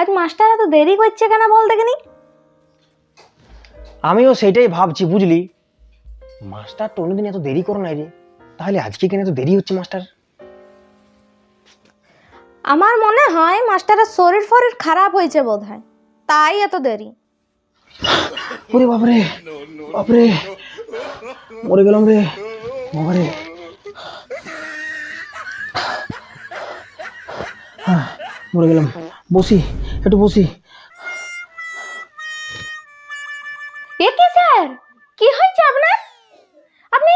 আজ মাস্টার এত দেরি করছে কেন বল দেখিনি? আমিও সেটাই ভাবছি বুঝলি, মাস্টার তো অন্যদিন এত দেরি করো নাই রে, তাহলে আজকে কেন এত দেরি হচ্ছে মাস্টার? আমার মনে হয় মাস্টারের শরীর ফরীর খারাপ হয়েছে বোধহয়, তাই এত দেরি। ওরে বাপরে বাপরে, মরে গেলাম রে বাবারে। মরে গেলাম, বসি একটু বসি। এ কি স্যার, কি হয়েছে আপনার? আপনি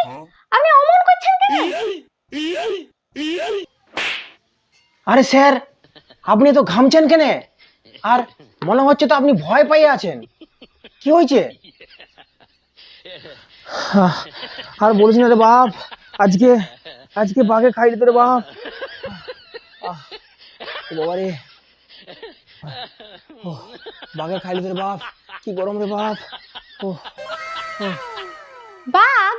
আপনি অমন করছেন কেন? আরে স্যার, আপনি তো ঘামছেন কেন? আর মনে হচ্ছে তো আপনি ভয় পাইয়ে আছেন, কি হয়েছে? আর বলিস না রে বাপ, আজকে আজকে বাঘে খাই দিতে রে বাপ। বাবা রে, বাঘে খাই দিতে রে বাপ, কি গরম রে বাপ। বাঘ?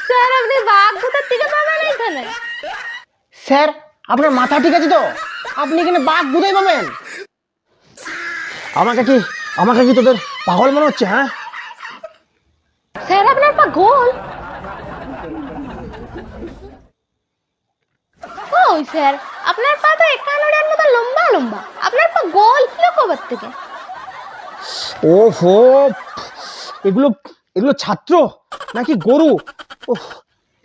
স্যার আপনি বাঘ কোথা থেকে পাবেন এখানে? স্যার আপনার মাথা ঠিক আছে তো? আপনি এখানে বাঘ কোথায় পাবেন? আমাকে কি তোদের পাগল মনে হচ্ছে? হ্যাঁ স্যার আপনার পা গোল? ওই স্যার, আপনার পা তো একানোটার মতো লম্বা লম্বা, আপনার পা গোল হলো কবার থেকে? ওহো, এগুলো এগুলো ছাত্র নাকি গরু? ওহ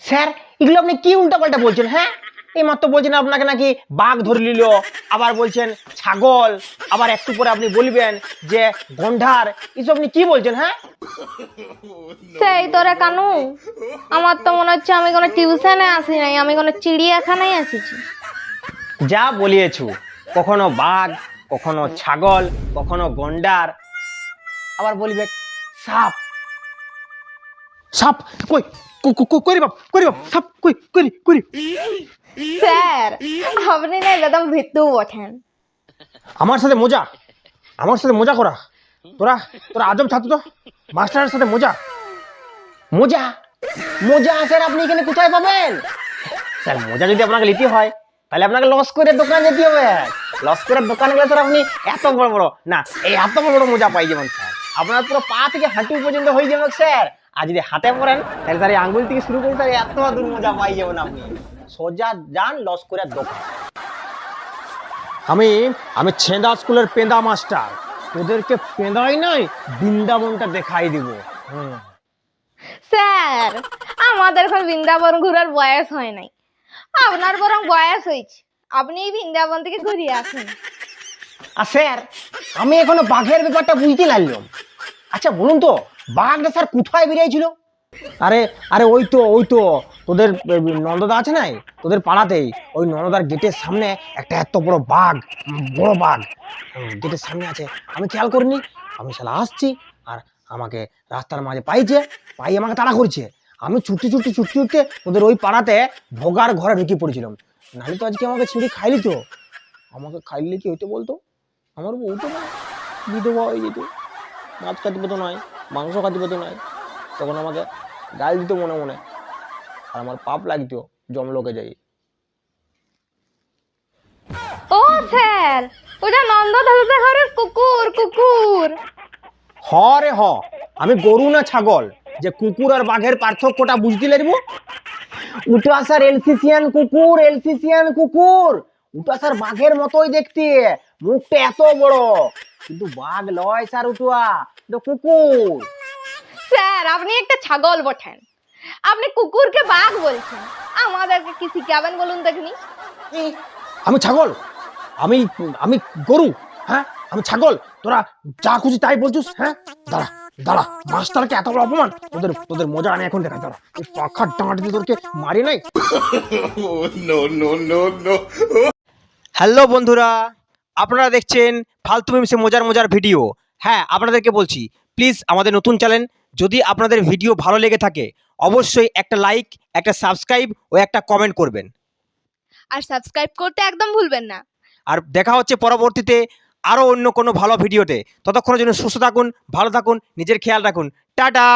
স্যার, এগুলো আপনি কি উল্টাপাল্টা বলছেন? হ্যাঁ, এই মাত্র বলছেন আপনাকে নাকি বাঘ ধরে নিল, আবার বলছেন ছাগল, আবার একটু পরে আপনি বলবেন যে গন্ডার। এসব আপনি কি বলছেন? হ্যাঁ সেই তোরা কানু, আমার তো মনে হচ্ছে আমি কোনো টিউশনে আসি নাই, আমি কোনো চিড়িয়াখানায় এসেছি। যা বলিয়েছু, কখনো বাঘ, কখনো ছাগল, কখনো গন্ডার, আবার বলিবে সাপ। সাপ কই কই রে বাপ, কই রে বাপ, সাপ কই কই কই? স্যার আপনি না একদম ভিতু ওঠেন। আমার সাথে মজা করা? তোরা আজব ছাত্র তো, মাস্টারের সাথে মজা স্যার আপনি এখানে কোথায় পাবেন? স্যার মজা যদি আপনাকে নিতে হয় তাহলে আপনাকে লস্করের দোকান যেতে হবে। লস্করের দোকানে গেলে স্যার আপনি এত বড় না, এই এত বড় মজা পাই যাবেন স্যার। আপনার পুরো পা থেকে হাঁটু পর্যন্ত হয়ে যাবে স্যার। আর যদি হাতে পড়েন তাহলে স্যার এই আঙ্গুল থেকে শুরু করে স্যার এত দূর মজা পাই যাবেন আপনি। সোজা যান লস্করের দোকান। আমি ছেঁদা স্কুলের পেঁদা মাস্টার, তোদেরকে পেঁদাই নাই বৃন্দাবনটা দেখাই দিব। স্যার আমাদের এখন বৃন্দাবন ঘোরার বয়স হয় নাই, আপনার বরং বয়স হয়েছে, আপনি বৃন্দাবন থেকে ঘুরিয়ে আসুন। আর স্যার আমি এখনো বাঘের ব্যাপারটা বুঝতে লাগলাম। আচ্ছা বলুন তো, বাঘটা স্যার কোথায় বেরিয়েছিল? আরে আরে ওই তো তোদের নন্দদা আছে নাই, তোদের পাড়াতেই ওই নন্দদার গেটের সামনে একটা এত বড় বাঘ গেটের সামনে আছে। আমি খেয়াল করিনি, আমি শালা আসছি আর আমাকে রাস্তার মাঝে পাই আমাকে তাড়া করছে। আমি ছুটতে তোদের ওই পাড়াতে ভোগার ঘরে ঢুকে পড়েছিলাম, নাহলে তো আজকে আমাকে ছিঁড়ে খাইলি তো। আমাকে খাইলে কি হইতো বলতো? আমার বউ তো না, বিধবা হয়ে যেত, মাছ খাতে পেতো নয়, মাংস খাতে পেতো নয়, তখন আমাকে গাল দিত মনে মনে, আর আমার পাপ লাগতো জমলোকে যাই। ও স্যার, ওটা নন্দ দাদা ঘরের কুকুর। হ রে হ, আমি গরু না ছাগল যে কুকুর আর বাঘের পার্থক্যটা বুঝতে লাগব? ওটা স্যার এলসিসিয়ান কুকুর, ওটা স্যার বাঘের মতোই দেখতে, মুখটা এত বড়, কিন্তু বাঘ লয় স্যার, ওটা কুকুর। স্যার আপনি একটা ছাগল বটেন, আপনি কুকুরকে বাঘ বলছেন, আমাদেরকে কি শিখাবেন বলুন দেখনি? আমি ছাগল, আমি গরু, হ্যাঁ আমি ছাগল, তোরা যা খুশি তাই বলছিস? হ্যাঁ দাঁড়া, মাস্টারকে এত বড় অপমান, তোদের মজা আমি এখন দেখা। দাঁড়া, এই পাখার ডাঁটি তোরকে মারি নাই। হ্যালো বন্ধুরা, আপনারা দেখছেন ফালতু মিমসে মজার ভিডিও। হ্যাঁ, আপনাদেরকে বলছি প্লিজ আমাদের নতুন চ্যানেল, যদি আপনাদের ভিডিও ভালো লেগে থাকে অবশ্যই একটা লাইক, একটা সাবস্ক্রাইব ও একটা কমেন্ট করবেন। আর সাবস্ক্রাইব করতে একদম ভুলবেন না। আর দেখা হচ্ছে পরবর্তীতে আরও অন্য কোনো ভালো ভিডিওতে। ততক্ষণের জন্য সুস্থ থাকুন, ভালো থাকুন, নিজের খেয়াল রাখুন। টাটা।